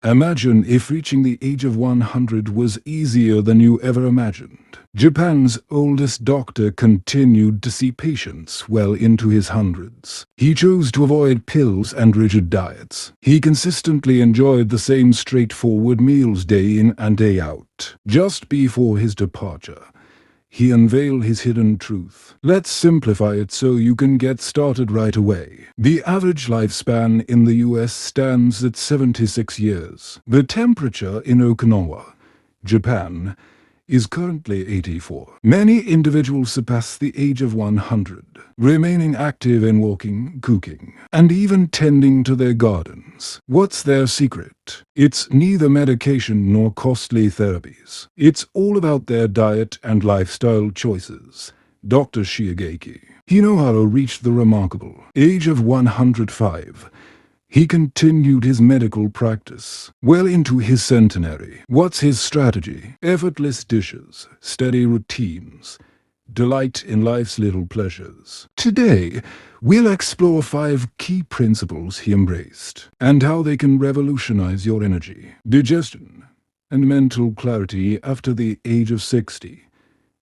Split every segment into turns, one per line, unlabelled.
Imagine if reaching the age of 100 was easier than you ever imagined. Japan's oldest doctor continued to see patients well into his hundreds. He chose to avoid pills and rigid diets. He consistently enjoyed the same straightforward meals day in and day out. Just before his departure, he unveiled his hidden truth. Let's simplify it so you can get started right away. The average lifespan in the US stands at 76 years. The temperature in Okinawa, Japan, is currently 84. Many individuals surpass the age of 100, remaining active in walking, cooking, and even tending to their gardens. What's their secret? It's neither medication nor costly therapies. It's all about their diet and lifestyle choices. Dr. Shiogeki. Hinohara reached the remarkable age of 105. He continued his medical practice well into his centenary. What's his strategy? Effortless dishes, steady routines, delight in life's little pleasures. Today, we'll explore 5 key principles he embraced and how they can revolutionize your energy, digestion, and mental clarity after the age of 60.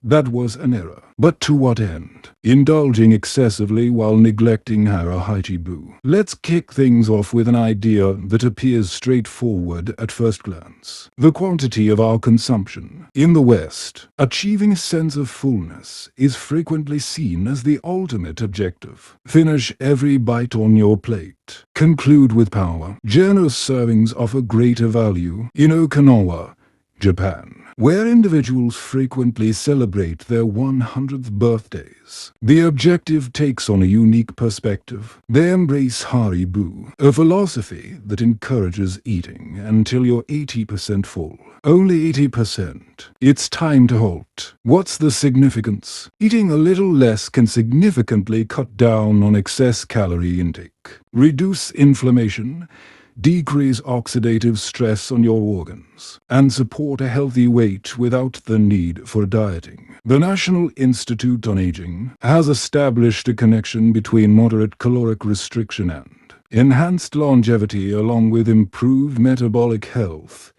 That was an error. But to what end? Indulging excessively while neglecting hara-haichi-bu. Let's kick things off with an idea that appears straightforward at first glance. The quantity of our consumption. In the West, achieving a sense of fullness is frequently seen as the ultimate objective. Finish every bite on your plate. Conclude with power. Generous servings offer greater value. In Okinawa, Japan, where individuals frequently celebrate their 100th birthdays, the objective takes on a unique perspective. They embrace haribu, a philosophy that encourages eating until you're 80% full. Only 80%. It's time to halt. What's the significance? Eating a little less can significantly cut down on excess calorie intake, reduce inflammation, decrease oxidative stress on your organs, and support a healthy weight without the need for dieting. The National Institute on Aging has established a connection between moderate caloric restriction and enhanced longevity along with improved metabolic health.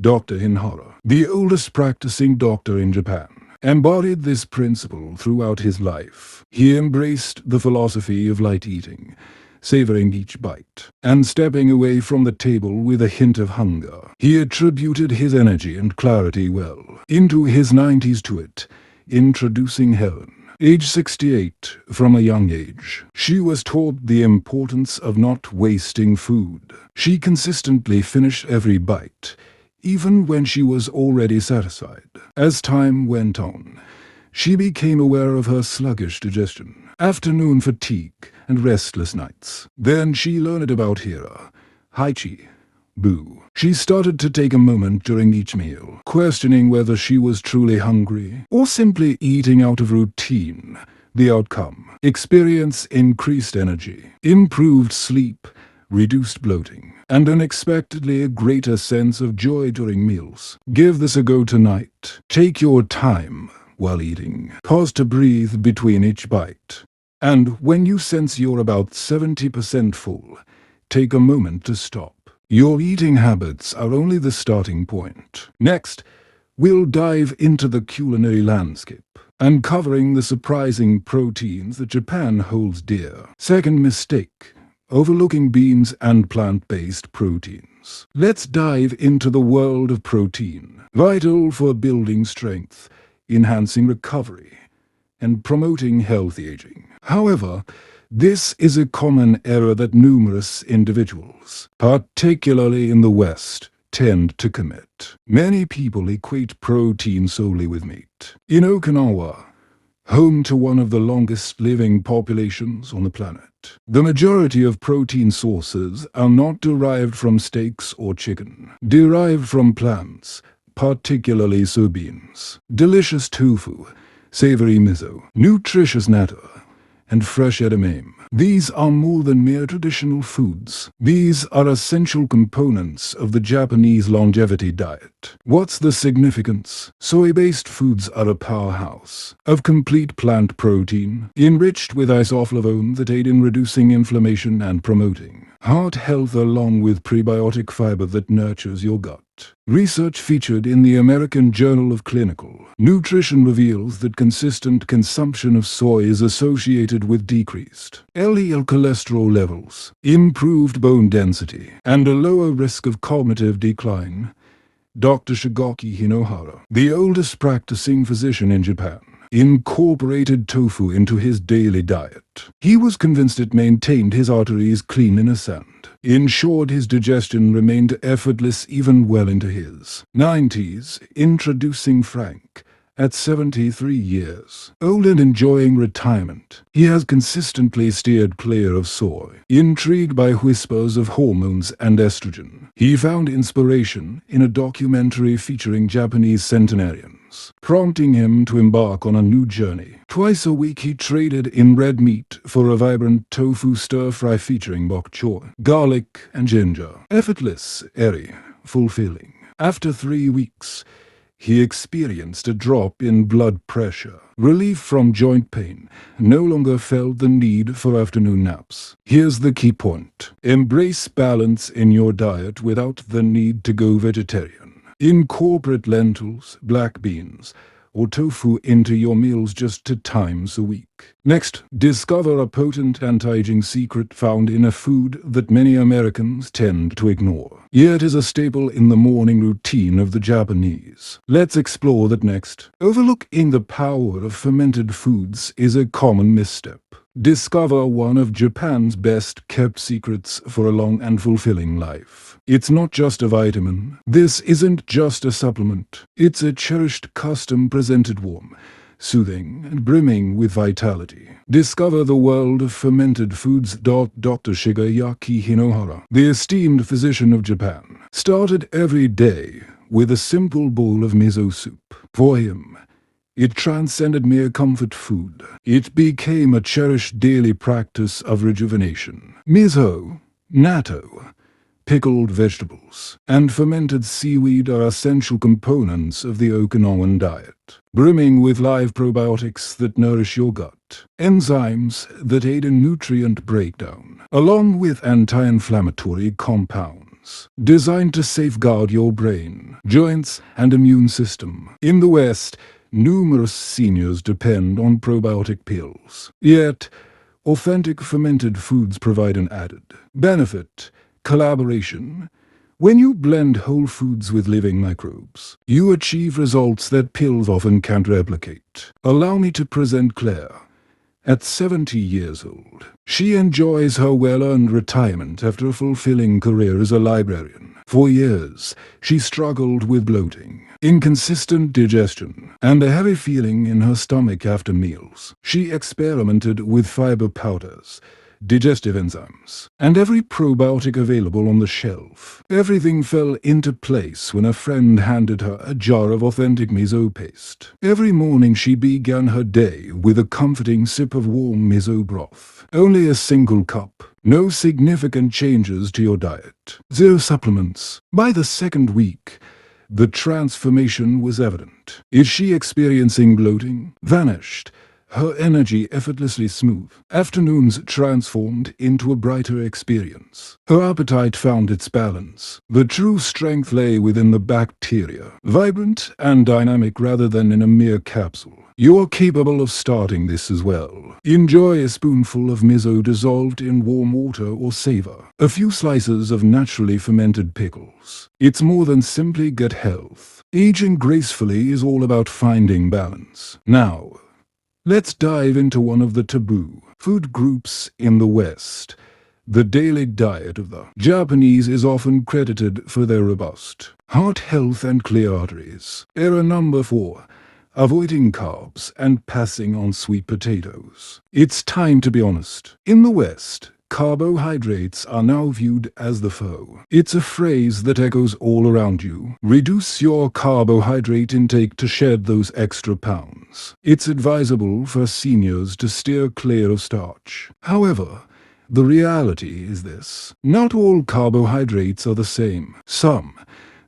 Dr. Hinhara, the oldest practicing doctor in Japan, embodied this principle throughout his life. He embraced the philosophy of light eating, savoring each bite, and stepping away from the table with a hint of hunger. He attributed his energy and clarity well into his 90s to it, introducing Helen. Age 68, from a young age, she was taught the importance of not wasting food. She consistently finished every bite, even when she was already satisfied. As time went on, she became aware of her sluggish digestion, afternoon fatigue, and restless nights. Then she learned about hara-haichi-bu. She started to take a moment during each meal, questioning whether she was truly hungry or simply eating out of routine. The outcome: experience increased energy, improved sleep, reduced bloating, and unexpectedly a greater sense of joy during meals. Give this a go tonight. Take your time while eating. Pause to breathe between each bite. And when you sense you're about 70% full, take a moment to stop. Your eating habits are only the starting point. Next, we'll dive into the culinary landscape, uncovering the surprising proteins that Japan holds dear. Second mistake: overlooking beans and plant-based proteins. Let's dive into the world of protein, vital for building strength, enhancing recovery, and promoting healthy aging. However, this is a common error that numerous individuals, particularly in the West, tend to commit. Many people equate protein solely with meat. In Okinawa, home to one of the longest living populations on the planet, the majority of protein sources are not derived from steaks or chicken, derived from plants, particularly soybeans. Delicious tofu, savory miso, nutritious natto, and fresh edamame These are more than mere traditional foods. These are essential components of the Japanese longevity diet. What's the significance? Soy-based foods are a powerhouse of complete plant protein, enriched with isoflavone that aid in reducing inflammation and promoting heart health, along with prebiotic fiber that nurtures your gut. Research featured in the American Journal of Clinical Nutrition reveals that consistent consumption of soy is associated with decreased LDL cholesterol levels, improved bone density, and a lower risk of cognitive decline. Dr. Shigeaki Hinohara, the oldest practicing physician in Japan, incorporated tofu into his daily diet. He was convinced it maintained his arteries cleanliness and ensured his digestion remained effortless even well into his 90s. Introducing Frank. At 73 years old and enjoying retirement, he has consistently steered clear of soy. Intrigued by whispers of hormones and estrogen, he found inspiration in a documentary featuring Japanese centenarians, prompting him to embark on a new journey. Twice a week he traded in red meat for a vibrant tofu stir-fry featuring bok choy, garlic, and ginger. Effortless, airy, fulfilling. After 3 weeks, he experienced a drop in blood pressure, relief from joint pain, no longer felt the need for afternoon naps. Here's the key point. Embrace balance in your diet without the need to go vegetarian. Incorporate lentils, black beans, or tofu into your meals just 2 times a week. Next, discover a potent anti-aging secret found in a food that many Americans tend to ignore, yet is a staple in the morning routine of the Japanese. Let's explore that next. Overlooking the power of fermented foods is a common misstep. Discover one of Japan's best-kept secrets for a long and fulfilling life. It's not just a vitamin. This isn't just a supplement. It's a cherished custom presented warm, soothing, and brimming with vitality. Discover the world of fermented foods. Dr. Shigeaki Hinohara, the esteemed physician of Japan, started every day with a simple bowl of miso soup. For him, it transcended mere comfort food. It became a cherished daily practice of rejuvenation. Miso, natto, pickled vegetables, and fermented seaweed are essential components of the Okinawan diet, brimming with live probiotics that nourish your gut, enzymes that aid in nutrient breakdown, along with anti-inflammatory compounds designed to safeguard your brain, joints, and immune system. In the West, numerous seniors depend on probiotic pills. Yet, authentic fermented foods provide an added benefit: collaboration. When you blend whole foods with living microbes, you achieve results that pills often can't replicate. Allow me to present Claire. At 70 years old, she enjoys her well-earned retirement after a fulfilling career as a librarian. For years, she struggled with bloating, inconsistent digestion, and a heavy feeling in her stomach after meals. She experimented with fiber powders, digestive enzymes, and every probiotic available on the shelf. Everything fell into place when a friend handed her a jar of authentic miso paste. Every morning she began her day with a comforting sip of warm miso broth. Only a single cup. No significant changes to your diet. 0 supplements. By the second week, the transformation was evident. Is she experiencing bloating? Vanished. Her energy effortlessly smooth. Afternoons transformed into a brighter experience. Her appetite found its balance. The true strength lay within the bacteria, vibrant and dynamic rather than in a mere capsule. You're capable of starting this as well. Enjoy a spoonful of miso dissolved in warm water, or savor a few slices of naturally fermented pickles. It's more than simply gut health. Aging gracefully is all about finding balance. Now, let's dive into one of the taboo food groups in the West. The daily diet of the Japanese is often credited for their robust heart health and clear arteries. Error number 4. Avoiding carbs and passing on sweet potatoes. It's time to be honest. In the West, carbohydrates are now viewed as the foe. It's a phrase that echoes all around you. Reduce your carbohydrate intake to shed those extra pounds. It's advisable for seniors to steer clear of starch. However, the reality is this: not all carbohydrates are the same. Some,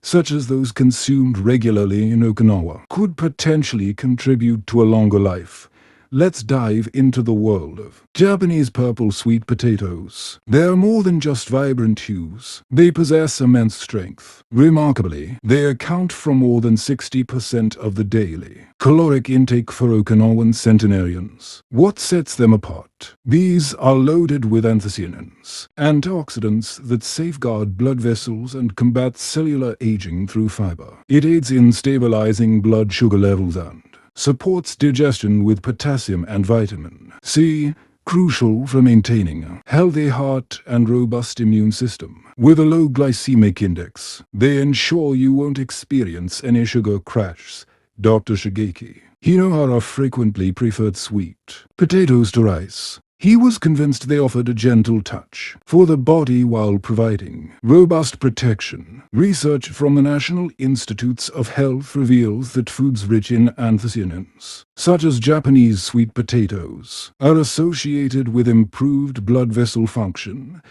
such as those consumed regularly in Okinawa, could potentially contribute to a longer life. Let's dive into the world of Japanese purple sweet potatoes. They're more than just vibrant hues. They possess immense strength. Remarkably, they account for more than 60% of the daily caloric intake for Okinawan centenarians. What sets them apart? These are loaded with anthocyanins, antioxidants that safeguard blood vessels and combat cellular aging through fiber. It aids in stabilizing blood sugar levels and supports digestion with potassium and vitamin C, crucial for maintaining a healthy heart and robust immune system. With a low glycemic index, they ensure you won't experience any sugar crash. Dr. Shigeki Hinohara frequently preferred sweet potatoes to rice. He was convinced they offered a gentle touch for the body while providing robust protection. Research from the National Institutes of Health reveals that foods rich in anthocyanins, such as Japanese sweet potatoes, are associated with improved blood vessel function,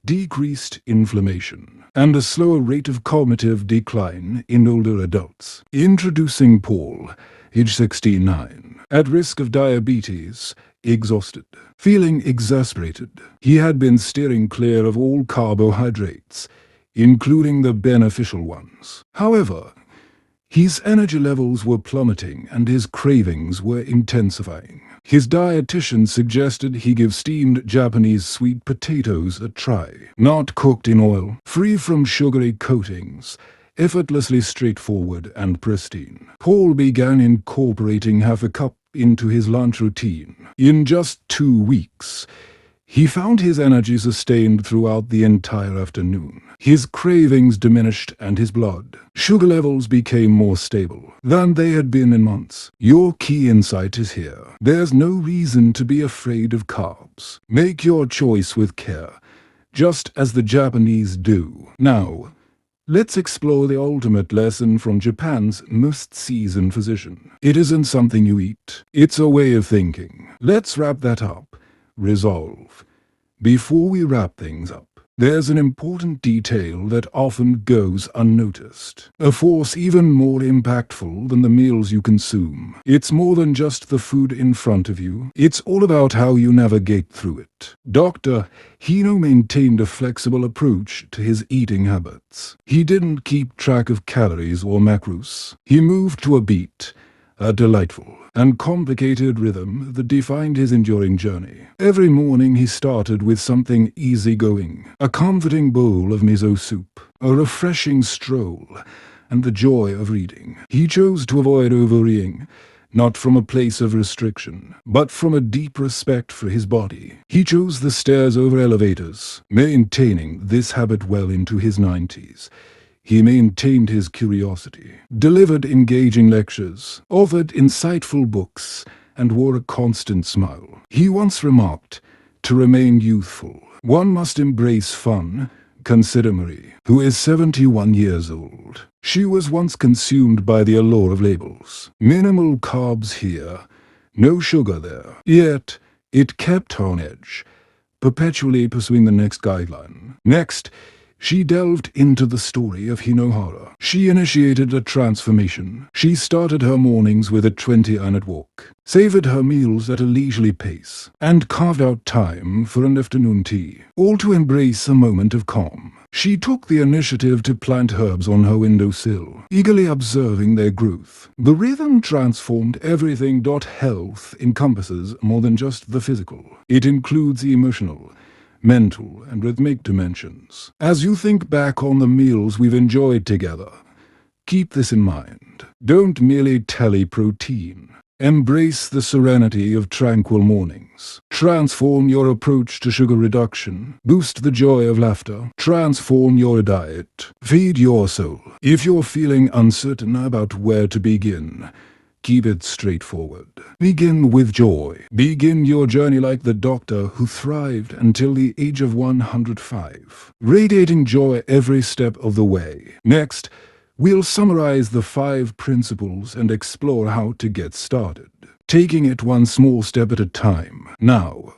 decreased inflammation, and a slower rate of cognitive decline in older adults. Introducing Paul, age 69, at risk of diabetes, exhausted, feeling exasperated. He had been steering clear of all carbohydrates, including the beneficial ones. However, his energy levels were plummeting and his cravings were intensifying. His dietitian suggested he give steamed Japanese sweet potatoes a try. Not cooked in oil, free from sugary coatings, effortlessly straightforward and pristine. Paul began incorporating half a cup into his lunch routine. In just 2 weeks, he found his energy sustained throughout the entire afternoon. His cravings diminished and his blood sugar levels became more stable than they had been in months. Your key insight is here. There's no reason to be afraid of carbs. Make your choice with care, just as the Japanese do. Now, let's explore the ultimate lesson from Japan's most seasoned physician. It isn't something you eat. It's a way of thinking. Let's wrap that up. Resolve. Before we wrap things up, there's an important detail that often goes unnoticed. A force even more impactful than the meals you consume. It's more than just the food in front of you. It's all about how you navigate through it. Dr. Hino maintained a flexible approach to his eating habits. He didn't keep track of calories or macros. He moved to a beat, a delightful and complicated rhythm that defined his enduring journey. Every morning he started with something easygoing, a comforting bowl of miso soup, a refreshing stroll, and the joy of reading. He chose to avoid overeating, not from a place of restriction, but from a deep respect for his body. He chose the stairs over elevators, maintaining this habit well into his 90s. He maintained his curiosity, delivered engaging lectures, authored insightful books, and wore a constant smile. He once remarked, "To remain youthful, one must embrace fun." Consider Marie, who is 71 years old. She was once consumed by the allure of labels. Minimal carbs here, no sugar there. Yet, it kept her on edge, perpetually pursuing the next guideline. Next, she delved into the story of Hinohara. She initiated a transformation. She started her mornings with a 20-minute walk, savored her meals at a leisurely pace, and carved out time for an afternoon tea, all to embrace a moment of calm. She took the initiative to plant herbs on her windowsill, eagerly observing their growth. The rhythm transformed everything. Health encompasses more than just the physical. It includes the emotional, mental, and rhythmic dimensions. As you think back on the meals we've enjoyed together, keep this in mind. Don't merely tally protein. Embrace the serenity of tranquil mornings. Transform your approach to sugar reduction. Boost the joy of laughter. Transform your diet. Feed your soul. If you're feeling uncertain about where to begin, Keep it straightforward. Begin with joy. Begin your journey like the doctor who thrived until the age of 105, radiating joy every step of the way. Next, we'll summarize the 5 principles and explore how to get started, taking it one small step at a time. Now,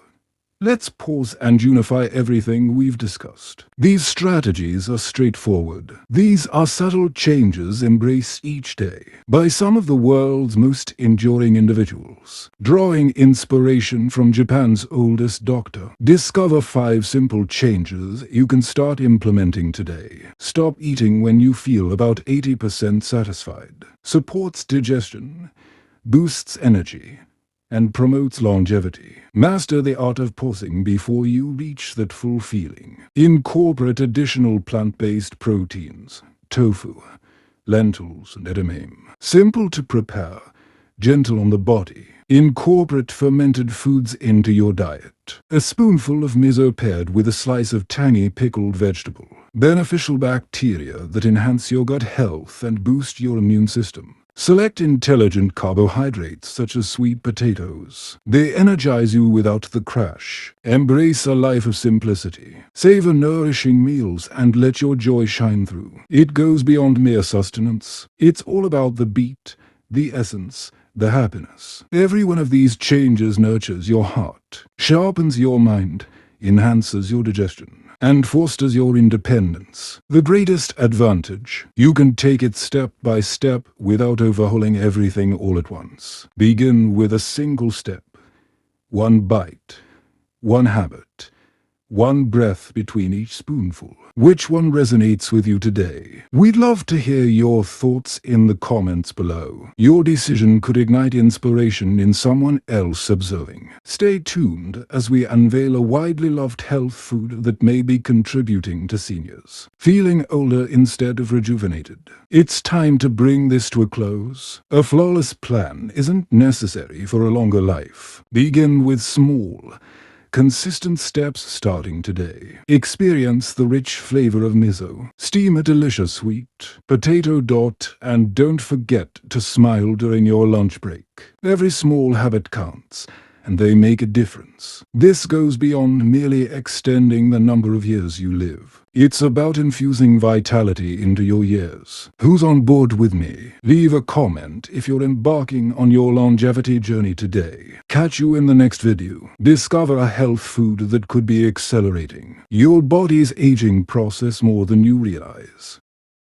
let's pause and unify everything we've discussed. These strategies are straightforward. These are subtle changes embraced each day by some of the world's most enduring individuals. Drawing inspiration from Japan's oldest doctor, discover 5 simple changes you can start implementing today. Stop eating when you feel about 80% satisfied. Supports digestion, boosts energy, and promotes longevity. Master the art of pausing before you reach that full feeling. Incorporate additional plant-based proteins, tofu, lentils, and edamame. Simple to prepare, gentle on the body. Incorporate fermented foods into your diet. A spoonful of miso paired with a slice of tangy pickled vegetable. Beneficial bacteria that enhance your gut health and boost your immune system. Select intelligent carbohydrates such as sweet potatoes. They energize you without the crash. Embrace a life of simplicity. Savor nourishing meals and let your joy shine through. It goes beyond mere sustenance. It's all about the beat, the essence, the happiness. Every one of these changes nurtures your heart, sharpens your mind, enhances your digestion, and fosters your independence. The greatest advantage, you can take it step by step without overhauling everything all at once. Begin with a single step, one bite, one habit, one breath between each spoonful. Which one resonates with you today? We'd love to hear your thoughts in the comments below. Your decision could ignite inspiration in someone else observing. Stay tuned as we unveil a widely loved health food that may be contributing to seniors feeling older instead of rejuvenated. It's time to bring this to a close. A flawless plan isn't necessary for a longer life. Begin with small, consistent steps starting today. Experience the rich flavor of miso. Steam a delicious sweet potato dot, and don't forget to smile during your lunch break. Every small habit counts, and they make a difference. This goes beyond merely extending the number of years you live. It's about infusing vitality into your years. Who's on board with me? Leave a comment if you're embarking on your longevity journey today. Catch you in the next video. Discover a health food that could be accelerating your body's aging process more than you realize.